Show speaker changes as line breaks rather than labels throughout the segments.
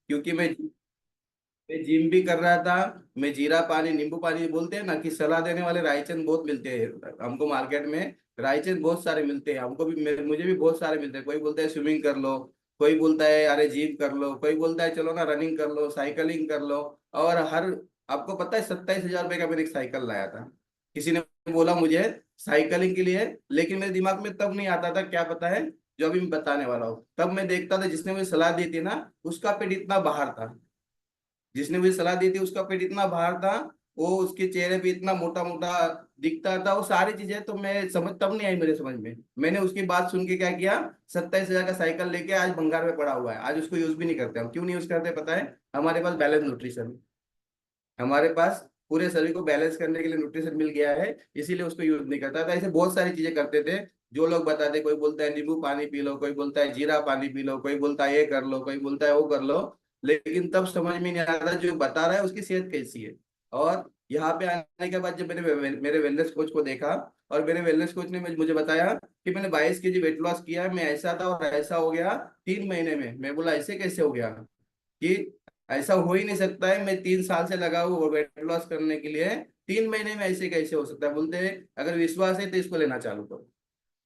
क्योंकि मैं जिम भी कर रहा था। मैं जीरा पानी, नींबू पानी बोलते हैं ना, कि सलाह देने वाले रायचंद बहुत मिलते हैं हमको मार्केट में। रायचंद बहुत सारे मिलते हैं हमको भी, मुझे भी बहुत सारे मिलते हैं। कोई बोलता है स्विमिंग कर लो, कोई बोलता है अरे जिम कर लो, कोई बोलता है चलो ना रनिंग कर लो, साइकिलिंग कर लो। और हर, आपको पता है 27,000 रुपये का मैंने एक साइकिल लाया था। किसी ने बोला मुझे साइकिलिंग के लिए, लेकिन मेरे दिमाग में तब नहीं आता था, क्या पता है, जो अभी मैं बताने वाला हूँ। तब मैं देखता था जिसने मुझे सलाह दी थी ना, उसका पेट इतना बाहर था। जिसने मुझे सलाह दी थी उसका पेट इतना बाहर था, वो उसके चेहरे पे इतना मोटा मोटा दिखता था, वो सारी चीजें तो मैं समझ, तब नहीं आई मेरे समझ में। मैंने उसकी बात सुन के क्या किया, 27,000 का साइकिल लेके आज भंगार में पड़ा हुआ है। आज उसको यूज भी नहीं करते हम। क्यों नहीं यूज करते पता है? हमारे पास बैलेंस न्यूट्रिशन, हमारे पास पूरे शरीर को बैलेंस करने के लिए न्यूट्रिशन मिल गया है, इसीलिए उसको यूज नहीं करता था। ऐसे बहुत सारी चीजें करते थे जो लोग बताते। कोई बोलता है नींबू पानी पी लो, कोई बोलता है जीरा पानी पी लो, कोई बोलता है ये कर लो, कोई बोलता है वो कर लो। लेकिन तब समझ में नहीं आता जो बता रहा है उसकी सेहत कैसी है। और यहाँ पे आने के बाद जब मैंने मेरे वेलनेस कोच को देखा, और मेरे वेलनेस कोच ने मुझे बताया कि मैंने 22 kg वेट लॉस किया है, मैं ऐसा था और ऐसा हो गया 3 महीने में। मैं बोला ऐसे कैसे हो गया, कि ऐसा हो ही नहीं सकता है, मैं 3 साल से लगा हूँ वेट लॉस करने के लिए, 3 महीने में ऐसे कैसे हो सकता है? बोलते हैं अगर विश्वास है तो इसको लेना चालू करो।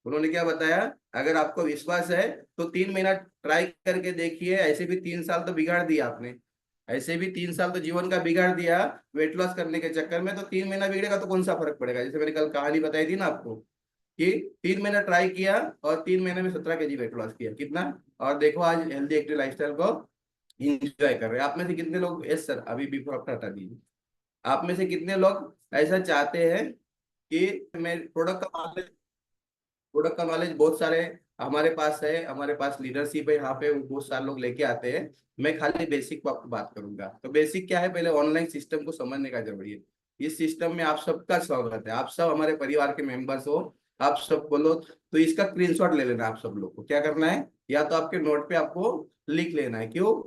उन्होंने क्या बताया, अगर आपको विश्वास है तो 3 महीना ट्राई करके देखिए। ऐसे भी 3 साल तो बिगाड़ दिया आपने, ऐसे भी 3 साल तो जीवन का बिगाड़ दिया वेट लॉस करने के चक्कर में। तो 3 महीना बिगड़ेगा तो कौन सा फर्क पड़ेगा? जैसे मैंने कल कहानी बताई थी ना आपको, कि 3 महीना ट्राई किया और 3 महीने में 17 kg वेट लॉस किया। कितना? और देखो आज हेल्दी एक्टिव लाइफस्टाइल को इंजॉय कर रहे हैं। आप में से कितने लोग, यस सर, अभी बिफोर आफ्टर हटा दीजिए, आप में से कितने लोग ऐसा चाहते हैं कि मैं प्रोडक्ट का नॉलेज बहुत सारे हमारे पास है, हमारे पास लीडरशिप है यहाँ पे, वो बहुत सारे लोग लेके आते हैं। मैं खाली बेसिक पर आपको बात करूंगा। तो बेसिक क्या है, पहले ऑनलाइन सिस्टम को समझने का जरूरी है। इस सिस्टम में आप सबका स्वागत है, आप सब हमारे परिवार के मेंबर्स हो। आप सब बोलो तो इसका स्क्रीनशॉट ले लेना। आप सब लोग को क्या करना है, या तो आपके नोट पे आपको लिख लेना है। क्यों?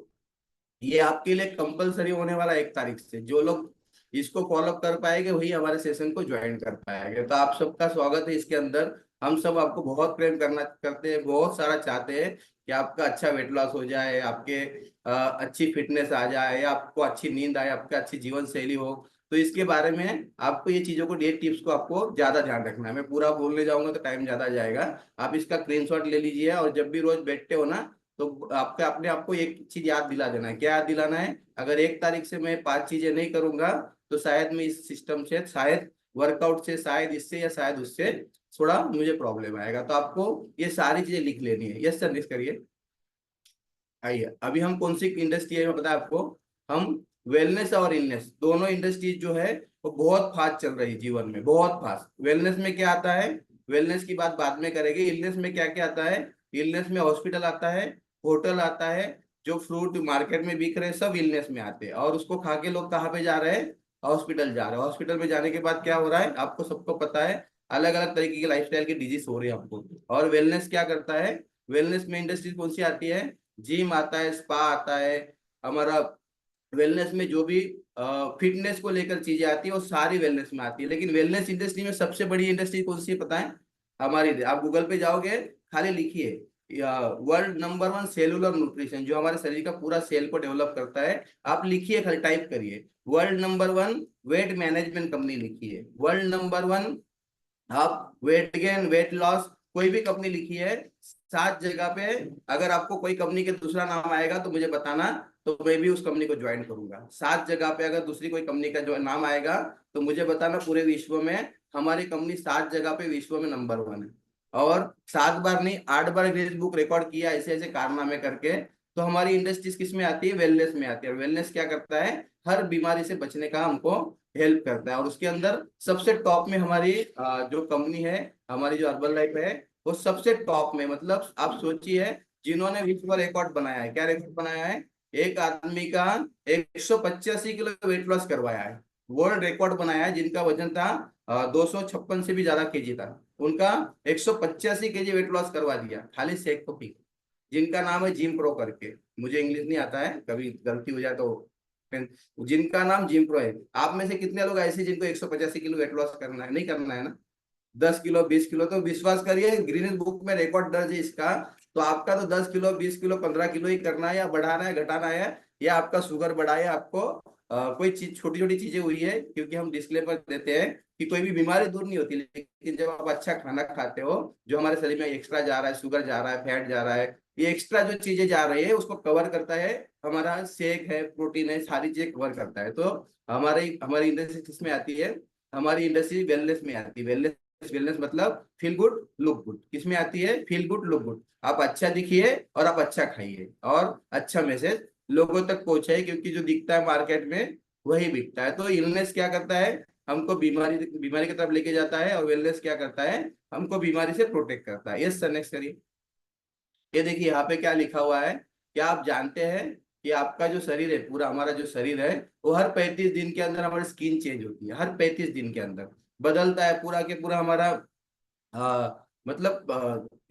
ये आपके लिए कंपलसरी होने वाला 1 तारीख से। जो लोग इसको फॉलो कर पाएंगे वही हमारे सेशन को ज्वाइन कर पाएंगे। तो आप सबका स्वागत है इसके अंदर। हम सब आपको बहुत प्रेम करना करते हैं, बहुत सारा चाहते हैं कि आपका अच्छा वेट लॉस हो जाए, आपके अच्छी फिटनेस आ जाए, आपको अच्छी नींद आए, आपका अच्छी जीवन शैली हो। तो इसके बारे में आपको ये चीजों को, डेट टिप्स को आपको ज्यादा ध्यान रखना है। मैं पूरा बोलने जाऊंगा तो टाइम ज्यादा जाएगा। आप इसका स्क्रीनशॉट ले लीजिए, और जब भी रोज बैठते हो ना, तो आपके अपने आपको एक चीज याद दिला देना है। क्या याद दिलाना है? अगर 1 तारीख से मैं 5 चीजें नहीं करूंगा तो शायद मैं इस सिस्टम से, शायद वर्कआउट से, शायद इससे या शायद उससे थोड़ा मुझे प्रॉब्लम आएगा। तो आपको ये सारी चीजें लिख लेनी है। यस सर, नेक्स्ट करिए। आइए, अभी हम कौन सी इंडस्ट्री में पता है आपको? हम वेलनेस और इलनेस दोनों इंडस्ट्रीज जो है वो बहुत फास्ट चल रही है जीवन में, बहुत फास्ट। वेलनेस में क्या आता है, वेलनेस की बात बाद में करेंगे। इलनेस में क्या क्या आता है? इलनेस में हॉस्पिटल आता है, होटल आता है, जो फ्रूट मार्केट में बिक रहे हैं सब इलनेस में आते हैं। और उसको खा के लोग कहाँ पे जा रहे हैं? हॉस्पिटल जा रहे हैं। हॉस्पिटल में जाने के बाद क्या हो रहा है आपको सबको पता है, अलग अलग तरीके के लाइफस्टाइल के डिजीज हो रहे हैं हमको। और वेलनेस क्या करता है? वेलनेस में इंडस्ट्रीज कौन सी आती है? जिम आता है, स्पा आता है, हमारा वेलनेस में जो भी फिटनेस को लेकर चीजें आती है वो सारी वेलनेस में आती है। लेकिन वेलनेस इंडस्ट्री में सबसे बड़ी इंडस्ट्री कौन सी है पता है? हमारी, आप गूगल पे जाओगे, खाली लिखिए वर्ल्ड नंबर 1 सेलुलर न्यूट्रिशन, जो हमारे शरीर का पूरा सेल को डेवलप करता है। आप लिखिए, खाली टाइप करिए world number 1 weight management company लिखिए, वर्ल्ड नंबर 1। आप वेट गेन, वेट लॉस, कोई भी कंपनी लिखी है 7 जगह पे। अगर आपको कोई कंपनी के दूसरा नाम आएगा तो मुझे बताना, तो मैं भी उस कंपनी को ज्वाइन करूंगा। 7 जगह पे अगर दूसरी कोई कंपनी का जो नाम आएगा तो मुझे बताना। पूरे विश्व में हमारी कंपनी 7 जगह पे विश्व में नंबर 1 है। और 7 बार नहीं, 8 बार गिनीज बुक रिकॉर्ड किया ऐसे ऐसे कारनामे करके। तो हमारी इंडस्ट्रीज किस में आती है? वेलनेस में आती है। और वेलनेस क्या करता है? हर बीमारी से बचने का हमको हेल्प करता है। और उसके अंदर सबसे टॉप में हमारी जो कंपनी है, हमारी जो अर्बन लाइफ है, वो सबसे टॉप में। मतलब आप सोचिए, जिन्होंने विश्व रिकॉर्ड बनाया है, क्या रिकॉर्ड बनाया है? एक आदमी का 185 किलो वेट लॉस करवाया है। वर्ल्ड रिकॉर्ड बनाया है, जिनका वजन था 256 से भी ज्यादा केजी था, उनका 185 kg वेट लॉस करवा दिया खाली शेक को पी के। जिनका नाम है जिम प्रो करके, मुझे इंग्लिश नहीं आता है, कभी गलती हो जाए तो। जिनका नाम जिम प्रो है। आप में से कितने लोग ऐसे जिनको 185 किलो वेट लॉस करना है? नहीं करना है ना? 10 किलो 20 किलो तो विश्वास करिए गिनीज बुक में रिकॉर्ड दर्ज है इसका, तो आपका तो 10 किलो 20 किलो 15 किलो ही करना है, या बढ़ाना है घटाना है, या आपका शुगर बढ़ाए, आपको कोई चीज छोटी छोटी चीजें हुई है, क्योंकि हम डिस्क्लेमर देते हैं कि कोई भी बीमारी दूर नहीं होती, लेकिन जब आप अच्छा खाना खाते हो, जो हमारे शरीर में एक्स्ट्रा जा रहा है, शुगर जा रहा है, फैट जा रहा है, ये एक्स्ट्रा जो चीजें जा रही है उसको कवर करता है हमारा शेक है, प्रोटीन है, सारी चीजें कवर करता है। तो हमारी हमारी इंडस्ट्री किसमें आती है? हमारी इंडस्ट्री वेलनेस में आती है। वेलनेस वेलनेस मतलब फील गुड लुक गुड। किसमें आती है? Feel good look good. आप अच्छा दिखिए और आप अच्छा खाइए और अच्छा मैसेज लोगों तक पहुंचाए, क्योंकि जो दिखता है मार्केट में वही बिकता है। तो इलनेस क्या करता है? हमको बीमारी बीमारी की तरफ लेके जाता है, और वेलनेस क्या करता है? हमको बीमारी से प्रोटेक्ट करता है। यस सर, नेक्स्ट करिए। ये देखिए यहाँ पे क्या लिखा हुआ है। क्या आप जानते हैं कि आपका जो शरीर है, पूरा हमारा जो शरीर है, वो हर 35 दिन के अंदर हमारी स्किन चेंज होती है। हर 35 दिन के अंदर बदलता है पूरा के पूरा हमारा। मतलब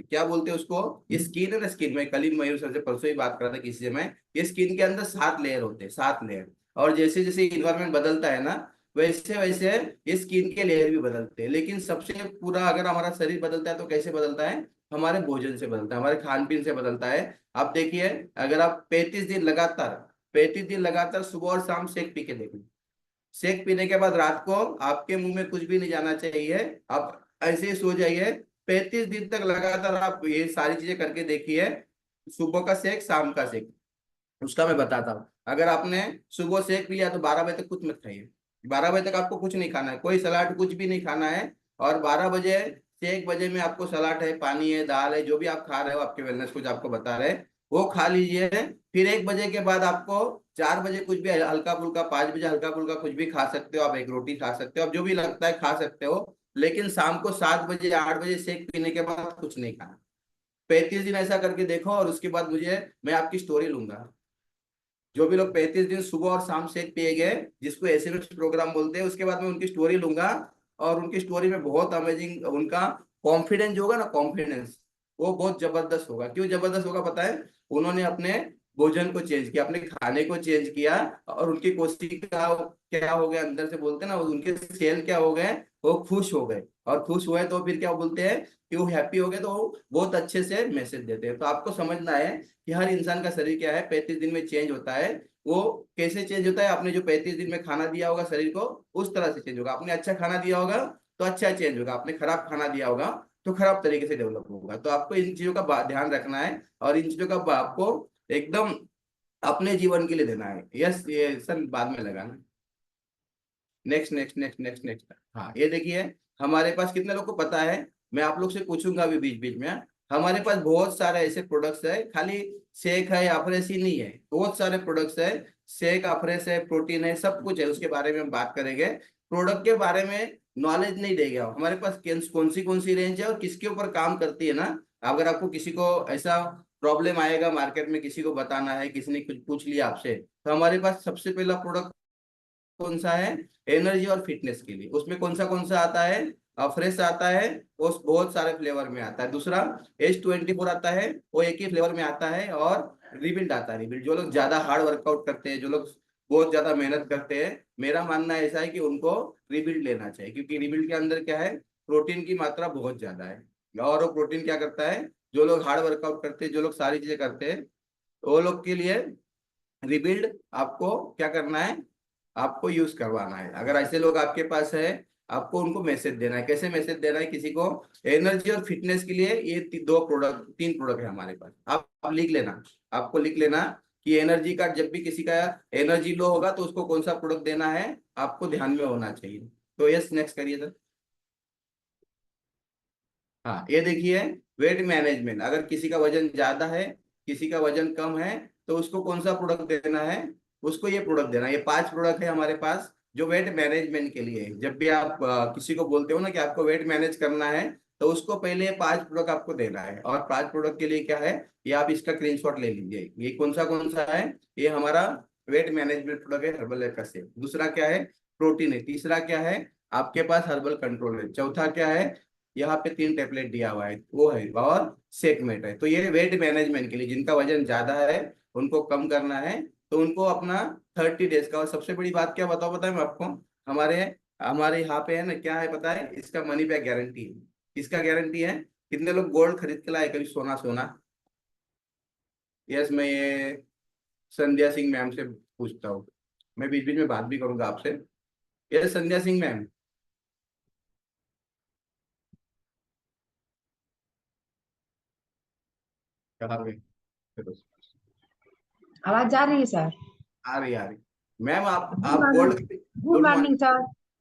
क्या बोलते हैं उसको, ये स्किन है ना, स्किन में कल ही मयूर सर से परसों ही बात कर रहा था किसी से मैं। ये स्किन के अंदर 7 लेयर होते हैं, 7 लेयर। और जैसे जैसे इन्वायरमेंट बदलता है ना, वैसे वैसे ये स्किन के लेयर भी बदलते हैं। लेकिन सबसे पूरा अगर हमारा शरीर बदलता है तो कैसे बदलता है? हमारे भोजन से बदलता है, हमारे खान पीन से बदलता है। आप देखिए, अगर आप 35 दिन लगातार सुबह और शाम शेक पी के देखो। शेक पीने के बाद रात को आपके मुंह में कुछ भी नहीं जाना चाहिए, आप ऐसे ही सो जाइए। 35 दिन तक लगातार आप ये सारी चीजें करके देखिए। सुबह का शेक, शाम का शेक, उसका मैं बताता हूँ। अगर आपने सुबह शेक लिया तो 12 बजे तक कुछ मत खाइए। 12 बजे तक आपको कुछ नहीं खाना है, कोई सलाद कुछ भी नहीं खाना है। और 12 बजे से 1 बजे में आपको सलाद है, पानी है, दाल है, जो भी आप खा रहे हो, आपके वेलनेस कुछ आपको बता रहे हैं, वो खा लीजिए। फिर 1 बजे के बाद आपको 4 बजे कुछ भी हल्का फुल्का, 5 बजे हल्का फुल्का कुछ भी खा सकते हो, आप एक रोटी खा सकते हो, आप जो भी लगता है खा सकते हो। लेकिन शाम को 7 बजे 8 बजे शेक पीने के बाद कुछ नहीं खाना। 35 दिन ऐसा करके देखो, और उसके बाद मुझे मैं आपकी स्टोरी लूंगा। जो भी लोग 35 दिन सुबह और शाम शेक पिए गए, जिसको एसएमएस प्रोग्राम बोलते हैं, उसके बाद मैं उनकी स्टोरी लूंगा। और उनकी स्टोरी में बहुत अमेजिंग, उनका कॉन्फिडेंस जो होगा ना, कॉन्फिडेंस वो बहुत जबरदस्त होगा। क्यों जबरदस्त होगा पता है? उन्होंने अपने भोजन को चेंज किया, अपने खाने को चेंज किया, और उनकी कोशिका क्या हो गया, अंदर से बोलते हैं ना, उनके सेल क्या हो गए, वो खुश हो गए। और खुश हुए तो फिर क्या बोलते हैं कि वो हैप्पी हो गए, तो वो बहुत अच्छे से मैसेज देते हैं। तो आपको समझना है कि हर इंसान का शरीर क्या है, 35 दिन में चेंज होता है। वो कैसे चेंज होता है? आपने जो 35 दिन में खाना दिया होगा शरीर को, उस तरह से चेंज होगा। आपने अच्छा खाना दिया होगा तो अच्छा चेंज होगा, आपने खराब खाना दिया होगा तो खराब तरीके से डेवलप होगा। तो आपको इन चीजों का ध्यान रखना है, और इन चीजों का आपको एकदम अपने जीवन के लिए देना है। यस, ये सर बाद में लगाना। Next next next next next. हाँ ये देखिए, हमारे पास कितने लोग को पता है, मैं आप लोग से पूछूंगा अभी बीच बीच में। हमारे पास बहुत सारे ऐसे प्रोडक्ट्स है, खाली शेक है अफरेस ही नहीं है, बहुत सारे प्रोडक्ट्स है। शेक, अफरेस है, प्रोटीन है, सब कुछ है, उसके बारे में हम बात करेंगे। प्रोडक्ट के बारे में नॉलेज नहीं देगा हमारे पास, कौन सी रेंज है और किसके ऊपर काम करती है ना। अगर आपको किसी को ऐसा प्रॉब्लम आएगा मार्केट में, किसी को बताना है, किसी ने कुछ पूछ लिया आपसे, तो हमारे पास सबसे पहला प्रोडक्ट कौन सा है? एनर्जी और फिटनेस के लिए। उसमें कौन सा आता है? फ्रेश आता है, वो बहुत सारे फ्लेवर में आता है। दूसरा H24 आता है, वो एक ही फ्लेवर में आता है। और रिबिल्ड आता है। रिबिल्ड, जो लोग ज्यादा हार्ड वर्कआउट करते हैं, जो लोग बहुत ज्यादा मेहनत करते हैं, मेरा मानना ऐसा है कि उनको रिबिल्ड लेना चाहिए, क्योंकि रिबिल्ड के अंदर क्या है, प्रोटीन की मात्रा बहुत ज्यादा है। और वो प्रोटीन क्या करता है, जो लोग हार्ड वर्कआउट करते हैं, जो लोग सारी चीजें करते हैं, वो लोग के लिए रिबिल्ड आपको क्या करना है, आपको यूज करवाना है। अगर ऐसे लोग आपके पास है, आपको उनको मैसेज देना है। कैसे मैसेज देना है किसी को? एनर्जी और फिटनेस के लिए ये 3 प्रोडक्ट है हमारे पास। आप लिख लेना, आपको लिख लेना कि एनर्जी का, जब भी किसी का एनर्जी लो होगा तो उसको कौन सा प्रोडक्ट देना है, आपको ध्यान में होना चाहिए। तो यस, नेक्स्ट करिए सर। हाँ ये देखिए, वेट मैनेजमेंट। अगर किसी का वजन ज्यादा है, किसी का वजन कम है, तो उसको कौन सा प्रोडक्ट देना है? उसको ये प्रोडक्ट देना है। ये 5 प्रोडक्ट है हमारे पास जो वेट मैनेजमेंट के लिए है। जब भी आप किसी को बोलते हो ना कि आपको वेट मैनेज करना है, तो उसको पहले ये 5 प्रोडक्ट आपको देना है। और 5 प्रोडक्ट के लिए क्या है, ये आप इसका स्क्रीनशॉट ले लीजिए। ये कौन सा है? ये हमारा वेट मैनेजमेंट प्रोडक्ट है, हर्बल लाइफ का सेव। दूसरा क्या है? प्रोटीन है। तीसरा क्या है? आपके पास हर्बल कंट्रोल है। चौथा क्या है? यहाँ पे 3 टेबलेट दिया हुआ है, वो है, और सेकमेट है। तो ये वेट मैनेजमेंट के लिए, जिनका वजन ज्यादा है, उनको कम करना है, तो उनको अपना 30 डेज का। और सबसे बड़ी बात क्या बताओ, बताए मैं आपको, हमारे हमारे यहाँ पे है ना, क्या है पता है? इसका मनी बैक गारंटी है। इसका गारंटी है। कितने लोग गोल्ड खरीद के लाए कभी? सोना सोना यस, मैं ये संध्या सिंह मैम से पूछता हूँ। मैं बीच बीच में बात भी करूंगा आपसे। यस, संध्या सिंह मैम। कहाँ पे?
आवाज जा रही है सर?
आ रही, आ रही। मैम,
गुड
आप
morning.
Gold.
Good
good
morning
morning.
Sir.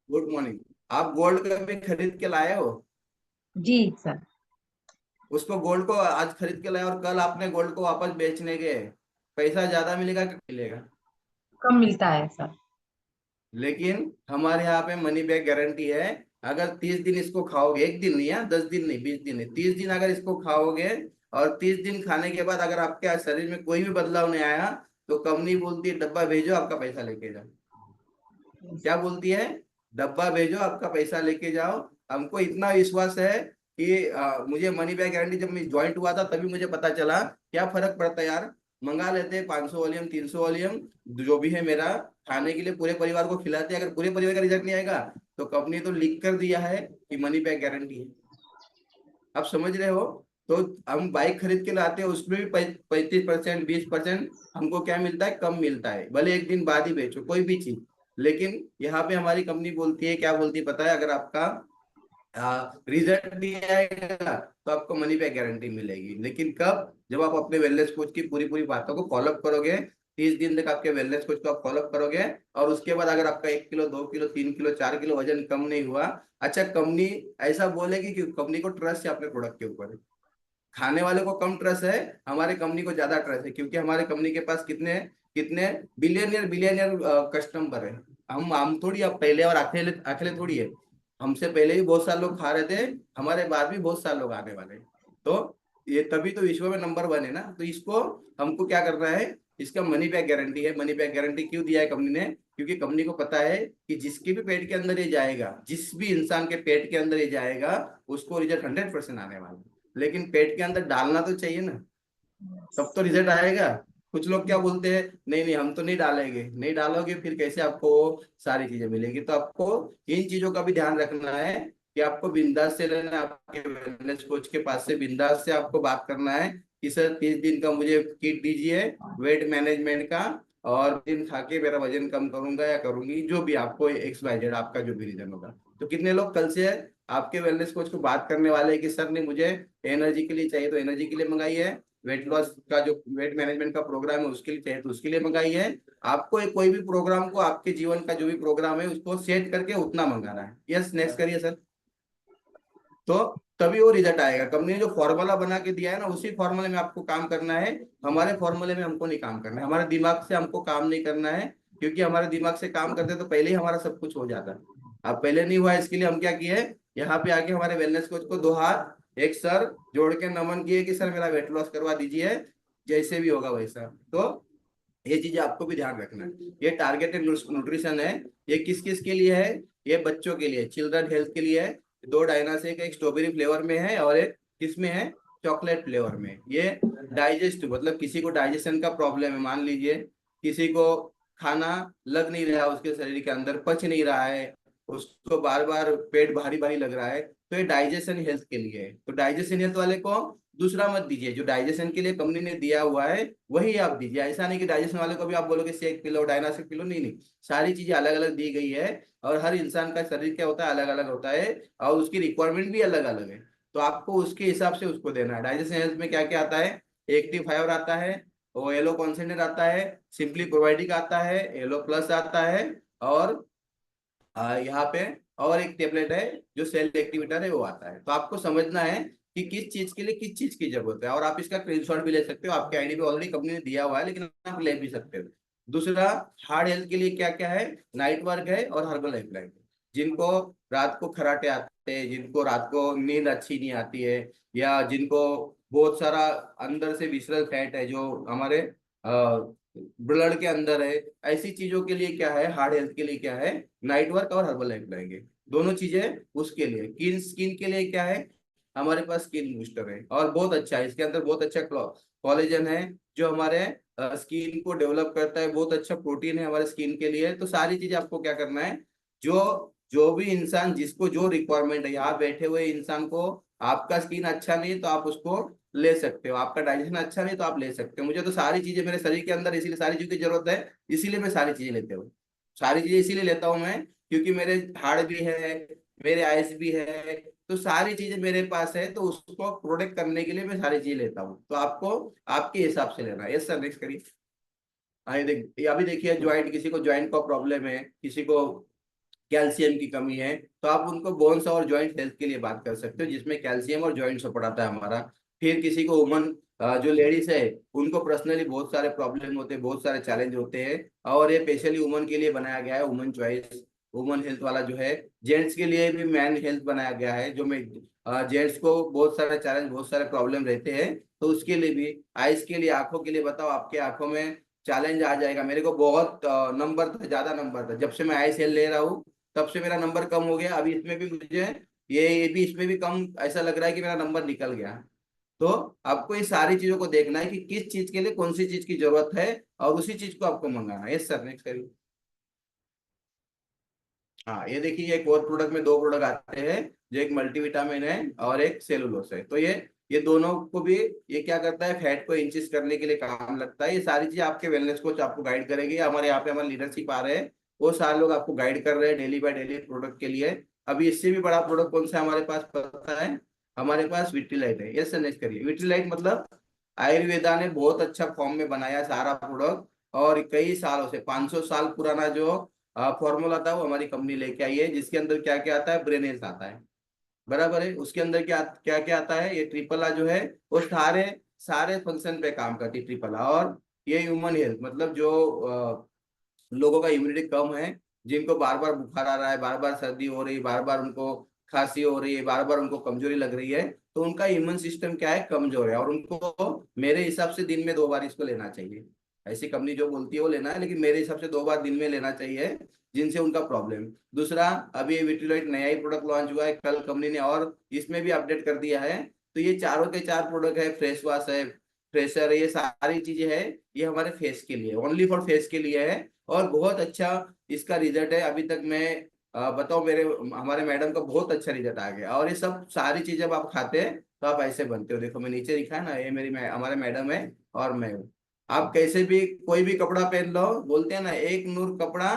Good morning. आप गोल्ड कभी खरीद के लाए हो?
जी सर।
उसको गोल्ड को आज खरीद के लाए और कल आपने गोल्ड को वापस बेचने गए, पैसा ज्यादा मिलेगा कि मिलेगा?
कम मिलता है सर।
लेकिन हमारे यहाँ पे मनी बैक गारंटी है। अगर 30 दिन इसको खाओगे, एक दिन नहीं है, 10 दिन नहीं, 20 दिन नहीं, 30 दिन अगर इसको खाओगे और 30 दिन खाने के बाद अगर आपके शरीर में कोई भी बदलाव नहीं आया, तो कंपनी बोलती है डब्बा भेजो, आपका पैसा लेके जाओ। क्या बोलती है? डब्बा भेजो, आपका पैसा लेके जाओ। हमको इतना विश्वास है कि मुझे मनी बैक गारंटी जब मैं ज्वाइंट हुआ था तभी मुझे पता चला क्या फर्क पड़ता है यार। मंगा लेते 500 वॉल्यूम, 300 वॉल्यूम, जो भी है मेरा, खाने के लिए पूरे परिवार को खिलाते हैं। अगर पूरे परिवार का रिजल्ट नहीं आएगा तो कंपनी तो लिख कर दिया है कि मनी बैक गारंटी है। आप समझ रहे हो? तो हम बाइक खरीद के लाते हैं, उसमें भी 35%, 20% हमको क्या मिलता है, कम मिलता है। भले एक दिन बाद ही बेचो कोई भी चीज, लेकिन यहाँ पे हमारी कंपनी बोलती है, क्या बोलती है पता है? अगर आपका रिजल्ट नहीं आएगा तो आपको मनी बैक गारंटी मिलेगी। लेकिन कब? जब आप अपने वेलनेस कोच की पूरी पूरी बातों को फॉलोअप करोगे। 30 दिन तक आपके वेलनेस कोच को आप फॉलोअप करोगे, और उसके बाद अगर आपका 1 किलो, 2 किलो, 3 किलो, 4 किलो वजन कम नहीं हुआ, अच्छा, कंपनी ऐसा बोलेगी कि कंपनी को ट्रस्ट है अपने प्रोडक्ट के ऊपर। खाने वाले को कम ट्रस्ट है, हमारे कंपनी को ज्यादा ट्रस्ट है, क्योंकि हमारे कंपनी के पास कितने कितने बिलियनियर बिलियनियर कस्टमर है। हम थोड़ी, अब पहले और अकेले अकेले थोड़ी है। हमसे पहले भी बहुत सारे लोग खा रहे थे, हमारे बाद भी बहुत सारे लोग आने वाले हैं। तो ये तभी तो विश्व में नंबर 1 है ना। तो इसको हमको क्या करना है? इसका मनी बैक गारंटी है। मनी बैक गारंटी क्यों दिया है कंपनी ने? क्योंकि कंपनी को पता है कि जिसके भी पेट के अंदर ये जाएगा, जिस भी इंसान के पेट के अंदर ये जाएगा, उसको रिजल्ट 100% आने वाला है। लेकिन पेट के अंदर डालना तो चाहिए ना, तब तो रिजल्ट आएगा। कुछ लोग क्या बोलते हैं, नहीं नहीं हम तो नहीं डालेंगे, नहीं डालोगे फिर कैसे आपको सारी चीजें मिलेगी? तो आपको इन चीजों का भी ध्यान रखना है कि आपको बिंदास से लेना है। आपके वेलनेस कोच के पास से बिंदास से आपको बात करना है कि सर 30 दिन का मुझे किट दीजिए, वेट मैनेजमेंट का, और दिन खा के मेरा वजन कम करूंगा या करूंगी, जो भी आपको एक्स वाई जेड आपका जो भी रीजन होगा। तो कितने लोग कल से आपके वेलनेस कोच को बात करने वाले हैं कि सर नहीं, मुझे एनर्जी के लिए चाहिए तो एनर्जी के लिए मंगाइए, वेट लॉस का जो वेट मैनेजमेंट का प्रोग्राम है उसके लिए चाहिए तो उसके लिए मंगाइए। आपको कोई भी प्रोग्राम को, आपके जीवन का जो भी प्रोग्राम है उसको सेट करके उतना मंगाना है। यस, नेक्स्ट करिए सर। तो तभी वो रिजल्ट आएगा। कंपनी ने जो फॉर्मूला बना के दिया है ना, उसी फॉर्मूले में आपको काम करना है। हमारे फॉर्मूले में हमको नहीं काम करना है, हमारे दिमाग से हमको काम नहीं करना है। क्योंकि हमारे दिमाग से काम करते तो पहले ही हमारा सब कुछ हो जाता। अब पहले नहीं हुआ, इसके लिए हम क्या किए, यहाँ पे आके हमारे वेलनेस कोच को 2 हाथ एक सर जोड़ के नमन किए कि सर मेरा वेट लॉस करवा दीजिए, जैसे भी होगा वैसा। तो ये चीजें आपको भी ध्यान रखना है। ये टारगेटेड न्यूट्रिशन है। ये किस किस के लिए है? ये बच्चों के लिए, चिल्ड्रन हेल्थ के लिए है। 2 डायनासेक, एक स्ट्रॉबेरी फ्लेवर में है और एक किस में है, चॉकलेट फ्लेवर में। ये डाइजेस्ट, मतलब किसी को डाइजेशन का प्रॉब्लम है, मान लीजिए किसी को खाना लग नहीं रहा, उसके शरीर के अंदर पच नहीं रहा है, उसको बार बार पेट भारी भारी लग रहा है, तो ये डाइजेशन हेल्थ के लिए है। तो डाइजेशन हेल्थ वाले को दूसरा मत दीजिए, जो डाइजेशन के लिए कंपनी ने दिया हुआ है वही आप दीजिए। ऐसा नहीं कि डाइजेशन वाले को भी आप बोलोगे shake P low, डायनासिक P low, नहीं नहीं। सारी चीजें अलग अलग दी गई है। और हर इंसान का शरीर क्या होता है, अलग अलग होता है, और उसकी रिक्वायरमेंट भी अलग अलग है। तो आपको उसके हिसाब से उसको देना है। डाइजेशन हेल्थ में क्या क्या आता है? एक्टिव फाइबर आता है, वो येलो कॉन्सेंट्रेट आता है, सिंपली प्रोबायोटिक आता है, येलो प्लस आता है, और यहाँ पे और एक टेबलेट है जो सेल एक्टिवेटर है, वो आता है। तो आपको समझना है कि किस चीज के लिए किस चीज की जरूरत है, और आप इसका स्क्रीनशॉट भी ले सकते हो। आपके आईडी पे ऑलरेडी कंपनी ने दिया हुआ है, लेकिन आप ले भी सकते हो। दूसरा, हार्ड हेल्थ के लिए क्या क्या है, नाइट वर्क है और हर्बल हेल्पलाइन है। जिनको रात को खराटे आते हैं, जिनको रात को नींद अच्छी नहीं आती है, या जिनको बहुत सारा अंदर से विसरल फैट है जो हमारे ब्लड के अंदर है, ऐसी चीजों के लिए क्या है, हार्ड हेल्थ के लिए क्या है, नाइट वर्क और हर्बल लाइफ लाएंगे। दोनों चीजें उसके लिए। स्किन स्किन के लिए क्या है, हमारे पास स्किन बूस्टर है, और बहुत अच्छा है, इसके अंदर बहुत अच्छा कॉलेजन है जो हमारे स्किन को डेवलप करता है। बहुत अच्छा प्रोटीन है हमारे स्किन के लिए। तो सारी चीजें आपको क्या करना है, जो जो भी इंसान जिसको जो रिक्वायरमेंट है, यहाँ बैठे हुए इंसान को आपका स्किन अच्छा नहीं है तो आप उसको ले सकते हो। आपका डाइजेशन अच्छा नहीं तो आप ले सकते हो। मुझे तो सारी चीजें मेरे शरीर के अंदर इसीलिए सारी चीजों की जरूरत है, इसीलिए मैं सारी चीजें लेते हूँ। सारी चीजें इसीलिए लेता हूँ मैं, क्योंकि मेरे हार्ट भी है, मेरे आइस भी है, तो सारी चीजें मेरे पास है, तो उसको प्रोटेक्ट करने के लिए मैं सारी चीजें लेता हूँ। तो आपको आपके हिसाब से लेना है। यस सर, नेक्स्ट करिए। हाँ ये देख, ये अभी देखिए ज्वाइंट, किसी को ज्वाइंट का प्रॉब्लम है, किसी को कैल्शियम की कमी है, तो आप उनको बोन्स और जॉइंट हेल्थ के लिए बात कर सकते हो, जिसमें कैल्शियम और जॉइंट सपोर्ट आता है हमारा। फिर किसी को वुमन, जो लेडीज है, उनको पर्सनली बहुत सारे प्रॉब्लम होते हैं, बहुत सारे चैलेंज होते हैं, और ये स्पेशली वुमन के लिए बनाया गया है, वुमन चॉइस, वुमन हेल्थ वाला जो है। जेंट्स के लिए भी मैन हेल्थ बनाया गया है, जो में जेंट्स को बहुत सारे चैलेंज, बहुत सारे प्रॉब्लम रहते हैं, तो उसके लिए भी। आइज के लिए, आंखों के लिए बताओ, आपके आंखों में चैलेंज आ जाएगा। मेरे को बहुत नंबर था, ज्यादा नंबर था, जब से मैं आई सेल ले रहा हूँ तब से मेरा नंबर कम हो गया। अभी इसमें भी मुझे ये भी इसमें भी कम ऐसा लग रहा है कि मेरा नंबर निकल गया। तो आपको ये सारी चीजों को देखना है कि किस चीज के लिए कौन सी चीज की जरूरत है, और उसी चीज को आपको मंगाना है। यस सर, नेक्स्ट करिए। हाँ ये देखिए, एक और प्रोडक्ट में दो प्रोडक्ट आते हैं, जो एक मल्टीविटामिन है और एक सेलुलोस है। तो ये दोनों को भी, ये क्या करता है, फैट को इंचेस करने के लिए काम लगता है। ये सारी चीज आपके वेलनेस कोच आपको गाइड करेगी। हमारे यहाँ पे हमारे लीडरशिप आ रहे हैं, वो सारे लोग आपको गाइड कर रहे हैं डेली बाय डेली प्रोडक्ट के लिए। अभी इससे भी बड़ा प्रोडक्ट कौन सा है हमारे पास पता है? हमारे पास विट्रीलाइट है। यस सर, नेक्स्ट करिए। विट्रीलाइट मतलब आयुर्वेदा ने बहुत अच्छा फॉर्म में बनाया सारा प्रोडक्ट, और कई सालों से, 500 साल पुराना जो फॉर्मूला था, वो हमारी कंपनी लेके आई है, जिसके अंदर क्या क्या आता है, ब्रेन हेल्थ आता है, बराबर है। उसके अंदर क्या क्या क्या आता है, ये ट्रिपल आ जो है, वो सारे सारे फंक्शन पे काम करती है ट्रिपल आ। और ये ह्यूमन हेल्थ मतलब जो लोगों का इम्यूनिटी कम है, जिनको बार बार बुखार आ रहा है, बार बार सर्दी हो रही है, बार बार उनको खांसी हो रही है, बार बार उनको कमजोरी लग रही है, तो उनका इम्यून सिस्टम क्या है, कमजोर है, और उनको मेरे हिसाब से दिन में 2 बार इसको लेना चाहिए। ऐसी कंपनी जो बोलती है वो लेना है, लेकिन मेरे हिसाब से 2 बार दिन में लेना चाहिए, जिनसे उनका प्रॉब्लम। दूसरा, अभी विट्रिलाइट नया ही प्रोडक्ट लॉन्च हुआ है कल कंपनी ने, और इसमें भी अपडेट कर दिया है। तो ये चारों के चार प्रोडक्ट है, फ्रेश वॉश है, फ्रेशर है, ये सारी चीजें है, ये हमारे फेस के लिए, ओनली फॉर फेस के लिए है। और बहुत अच्छा इसका रिजल्ट है। अभी तक मैं बताओ, मेरे हमारे मैडम का बहुत अच्छा रिजल्ट आ गया। और ये सब सारी चीजें जब आप खाते हैं तो आप ऐसे बनते हो। देखो मैं नीचे लिखा है ना, ये हमारे मैडम है और मैं हूँ। आप कैसे भी कोई भी कपड़ा पहन लो, बोलते हैं ना, एक नूर कपड़ा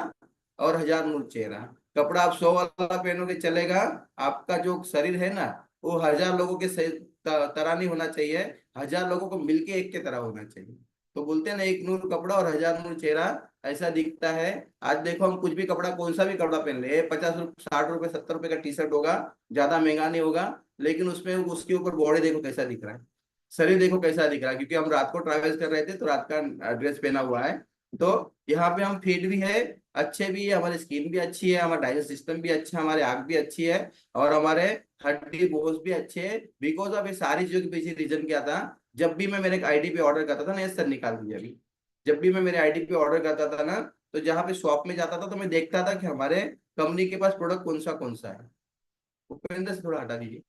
और 1000 नूर चेहरा। कपड़ा आप 100 वाला पहनोगे चलेगा, आपका जो शरीर है ना, वो 1000 लोगों के तरह नहीं होना चाहिए, 1000 लोगों को मिलके एक के तरह होना चाहिए। तो बोलते हैं ना, एक नूर कपड़ा और 1000 नूर चेहरा, ऐसा दिखता है। आज देखो हम कुछ भी कपड़ा, कौन सा भी कपड़ा पहन ले, 50 रुपये, 60 रुपये, 70 रुपये का टी शर्ट होगा, ज्यादा महंगा नहीं होगा, लेकिन उसमें उसके ऊपर बॉडी देखो कैसा दिख रहा है, शरीर देखो कैसा दिख रहा है, क्योंकि हम रात को ट्रैवल कर रहे थे तो रात का ड्रेस पहना हुआ है। तो यहाँ पे हम फिट भी है, अच्छे भी है, हमारी स्किन भी अच्छी है, हमारा डाइजेस्ट सिस्टम भी अच्छा है, हमारी आंख भी अच्छी है, और हमारे हड्डी बोन्स भी अच्छे है। बिकॉज ऑफ ये सारी चीजों के पीछे रीजन क्या था, जब भी मैं मेरे आईडी पे ऑर्डर करता था ना, ये सर निकाल दीजिए अभी, जब भी मैं मेरे आईडी पे ऑर्डर करता था ना, तो जहाँ पे शॉप में जाता था तो मैं देखता था कि हमारे कंपनी के पास प्रोडक्ट कौन सा है। उपेंद्र से थोड़ा हटा दीजिए।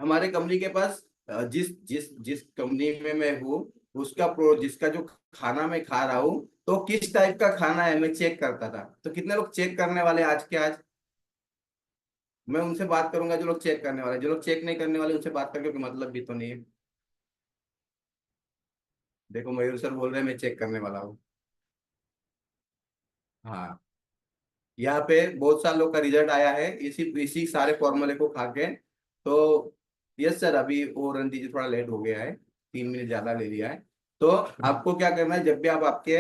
हमारे कंपनी के पास जिस जिस जिस कंपनी में मैं हूँ, उसका प्रो जिसका जो खाना मैं खा रहा हूँ, तो किस टाइप का खाना है मैं चेक करता था। तो कितने लोग चेक करने वाले हैं आज के आज? मैं उनसे बात करूंगा जो लोग चेक करने वाले हैं। जो लोग चेक नहीं करने वाले, उनसे बात करके कोई मतलब भी तो नहीं है। देखो मयूर सर बोल रहे हैं मैं चेक करने वाला हूँ। हाँ, यहाँ पे बहुत सारे लोग का रिजल्ट आया है इसी इसी सारे फॉर्मूले को खा के। तो यस सर, अभी वो रन दीजिए, थोड़ा लेट हो गया है, 3 मिनट ज्यादा ले लिया है। तो आपको क्या करना है, जब भी आप आपके